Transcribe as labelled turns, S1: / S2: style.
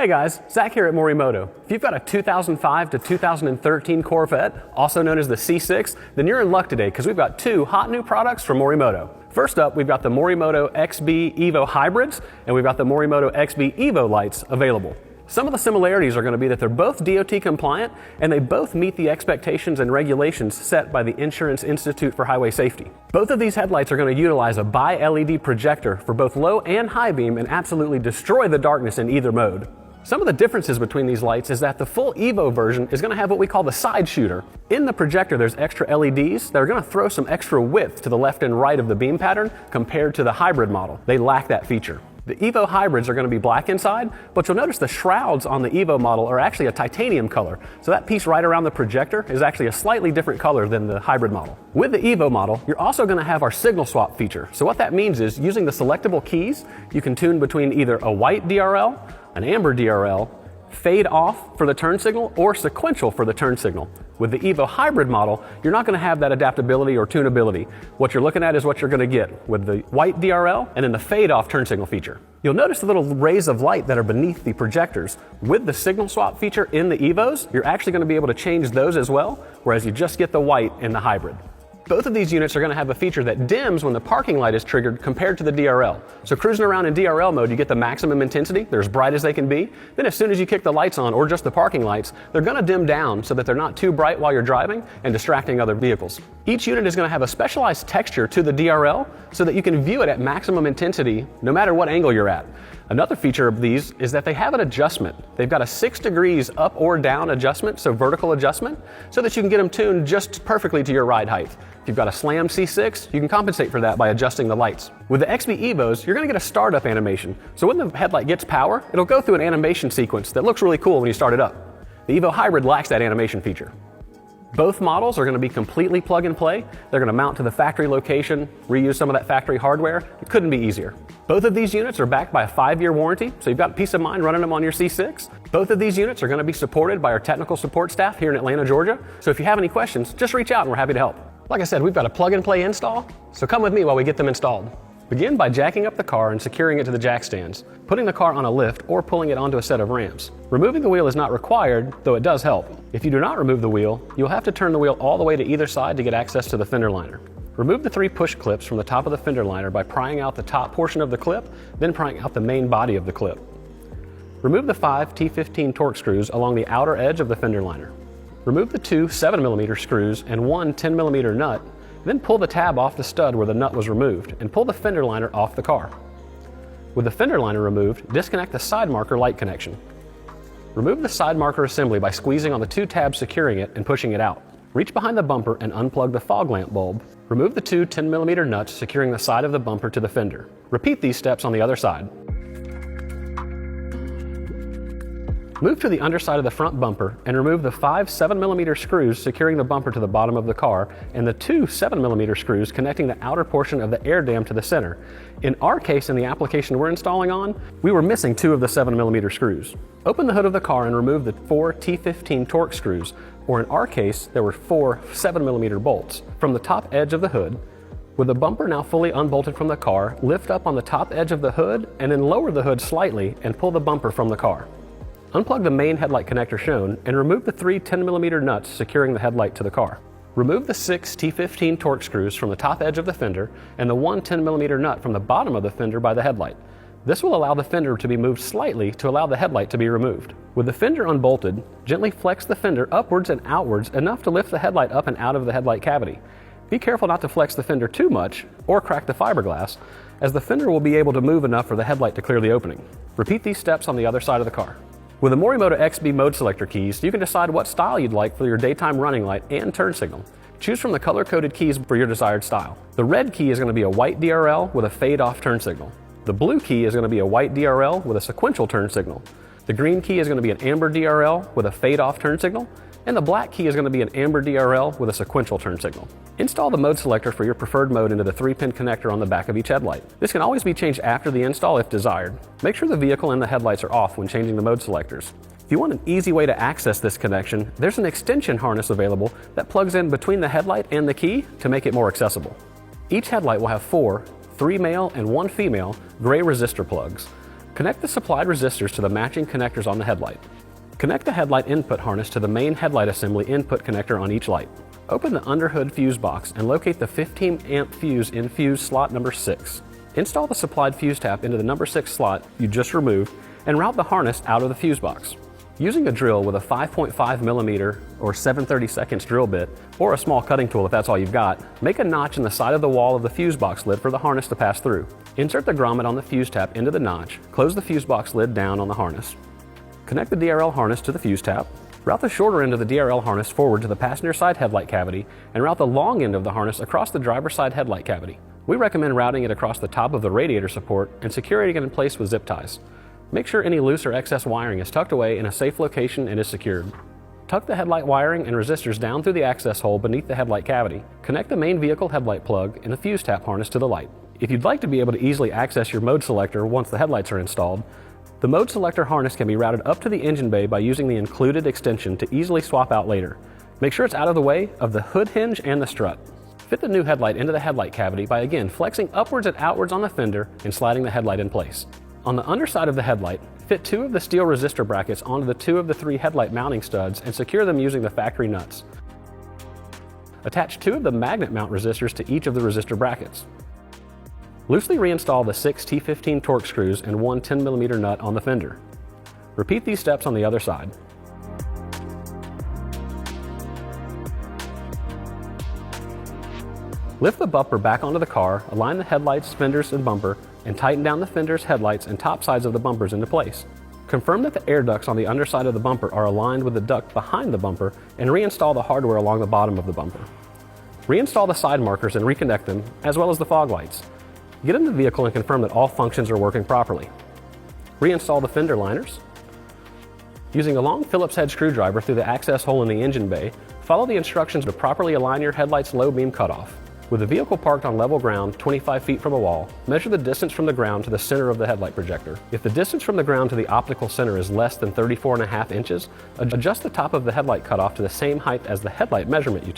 S1: Hey guys, Zach here at Morimoto. If you've got a 2005 to 2013 Corvette, also known as the C6, then you're in luck today because we've got two hot new products from Morimoto. First up, we've got the Morimoto XB EVO Hybrids, and we've got the Morimoto XB EVO Lights available. Some of the similarities are going to be that they're both DOT compliant and they both meet the expectations and regulations set by the Insurance Institute for Highway Safety. Both of these headlights are going to utilize a bi-LED projector for both low and high beam and absolutely destroy the darkness in either mode. Some of the differences between these lights is that the full EVO version is going to have what we call the side shooter. In the projector there's extra LEDs that are going to throw some extra width to the left and right of the beam pattern compared to the hybrid model. They lack that feature. The EVO hybrids are going to be black inside, but you'll notice the shrouds on the EVO model are actually a titanium color. So that piece right around the projector is actually a slightly different color than the hybrid model. With the EVO model, you're also going to have our signal swap feature. So what that means is using the selectable keys, you can tune between either a white DRL, an amber DRL, fade off for the turn signal, or sequential for the turn signal. With the EVO hybrid model, you're not going to have that adaptability or tunability. What you're looking at is what you're going to get with the white DRL and then the fade off turn signal feature. You'll notice the little rays of light that are beneath the projectors. With the signal swap feature in the EVOs, you're actually going to be able to change those as well, whereas you just get the white in the hybrid. Both of these units are going to have a feature that dims when the parking light is triggered compared to the DRL. So cruising around in DRL mode, you get the maximum intensity. They're as bright as they can be. Then as soon as you kick the lights on, or just the parking lights, they're going to dim down so that they're not too bright while you're driving and distracting other vehicles. Each unit is going to have a specialized texture to the DRL so that you can view it at maximum intensity no matter what angle you're at. Another feature of these is that they have an adjustment. They've got a 6 degrees up or down adjustment, so vertical adjustment, so that you can get them tuned just perfectly to your ride height. If you've got a slammed C6, you can compensate for that by adjusting the lights. With the XB EVOs, you're going to get a startup animation. So when the headlight gets power, it'll go through an animation sequence that looks really cool when you start it up. The EVO Hybrid lacks that animation feature. Both models are going to be completely plug and play. They're going to mount to the factory location, reuse some of that factory hardware. It couldn't be easier. Both of these units are backed by a 5-year warranty, so you've got peace of mind running them on your C6. Both of these units are going to be supported by our technical support staff here in Atlanta, Georgia. So if you have any questions, just reach out and we're happy to help. Like I said, we've got a plug and play install, so come with me while we get them installed. Begin by jacking up the car and securing it to the jack stands, putting the car on a lift or pulling it onto a set of ramps. Removing the wheel is not required, though it does help. If you do not remove the wheel, you'll have to turn the wheel all the way to either side to get access to the fender liner. Remove the 3 push clips from the top of the fender liner by prying out the top portion of the clip, then prying out the main body of the clip. Remove the 5 T15 Torx screws along the outer edge of the fender liner. Remove the 2 7mm screws and 1 10mm nut, then pull the tab off the stud where the nut was removed and pull the fender liner off the car. With the fender liner removed, disconnect the side marker light connection. Remove the side marker assembly by squeezing on the 2 tabs securing it and pushing it out. Reach behind the bumper and unplug the fog lamp bulb. Remove the 2 10mm nuts securing the side of the bumper to the fender. Repeat these steps on the other side. Move to the underside of the front bumper and remove the 5 7mm screws securing the bumper to the bottom of the car and the 2 7mm screws connecting the outer portion of the air dam to the center. In our case, in the application we're installing on, we were missing 2 of the 7mm screws. Open the hood of the car and remove the 4 T15 Torx screws, or in our case, there were 4 7mm bolts, from the top edge of the hood. With the bumper now fully unbolted from the car, lift up on the top edge of the hood and then lower the hood slightly and pull the bumper from the car. Unplug the main headlight connector shown and remove the 3 10mm nuts securing the headlight to the car. Remove the 6 T15 Torx screws from the top edge of the fender and the 1 10mm nut from the bottom of the fender by the headlight. This will allow the fender to be moved slightly to allow the headlight to be removed. With the fender unbolted, gently flex the fender upwards and outwards enough to lift the headlight up and out of the headlight cavity. Be careful not to flex the fender too much or crack the fiberglass, as the fender will be able to move enough for the headlight to clear the opening. Repeat these steps on the other side of the car. With the Morimoto XB mode selector keys, you can decide what style you'd like for your daytime running light and turn signal. Choose from the color-coded keys for your desired style. The red key is going to be a white DRL with a fade-off turn signal. The blue key is going to be a white DRL with a sequential turn signal. The green key is going to be an amber DRL with a fade-off turn signal. And the black key is going to be an amber DRL with a sequential turn signal. Install the mode selector for your preferred mode into the 3-pin connector on the back of each headlight. This can always be changed after the install if desired. Make sure the vehicle and the headlights are off when changing the mode selectors. If you want an easy way to access this connection, there's an extension harness available that plugs in between the headlight and the key to make it more accessible. Each headlight will have 4, 3 male and 1 female, gray resistor plugs. Connect the supplied resistors to the matching connectors on the headlight. Connect the headlight input harness to the main headlight assembly input connector on each light. Open the underhood fuse box and locate the 15 amp fuse in fuse slot number 6. Install the supplied fuse tap into the number 6 slot you just removed and route the harness out of the fuse box. Using a drill with a 5.5mm or 7/32 drill bit, or a small cutting tool if that's all you've got, make a notch in the side of the wall of the fuse box lid for the harness to pass through. Insert the grommet on the fuse tap into the notch, close the fuse box lid down on the harness. Connect the DRL harness to the fuse tap. Route the shorter end of the DRL harness forward to the passenger side headlight cavity and route the long end of the harness across the driver's side headlight cavity. We recommend routing it across the top of the radiator support and securing it in place with zip ties. Make sure any loose or excess wiring is tucked away in a safe location and is secured. Tuck the headlight wiring and resistors down through the access hole beneath the headlight cavity. Connect the main vehicle headlight plug and the fuse tap harness to the light. If you'd like to be able to easily access your mode selector once the headlights are installed, the mode selector harness can be routed up to the engine bay by using the included extension to easily swap out later. Make sure it's out of the way of the hood hinge and the strut. Fit the new headlight into the headlight cavity by again flexing upwards and outwards on the fender and sliding the headlight in place. On the underside of the headlight, fit 2 of the steel resistor brackets onto the 2 of the 3 headlight mounting studs and secure them using the factory nuts. Attach 2 of the magnet mount resistors to each of the resistor brackets. Loosely reinstall the 6 T15 Torx screws and 1 10mm nut on the fender. Repeat these steps on the other side. Lift the bumper back onto the car, align the headlights, fenders, and bumper, and tighten down the fenders, headlights, and top sides of the bumpers into place. Confirm that the air ducts on the underside of the bumper are aligned with the duct behind the bumper and reinstall the hardware along the bottom of the bumper. Reinstall the side markers and reconnect them, as well as the fog lights. Get in the vehicle and confirm that all functions are working properly. Reinstall the fender liners. Using a long Phillips head screwdriver through the access hole in the engine bay, follow the instructions to properly align your headlight's low beam cutoff. With the vehicle parked on level ground 25 feet from a wall, measure the distance from the ground to the center of the headlight projector. If the distance from the ground to the optical center is less than 34.5 inches, adjust the top of the headlight cutoff to the same height as the headlight measurement you took.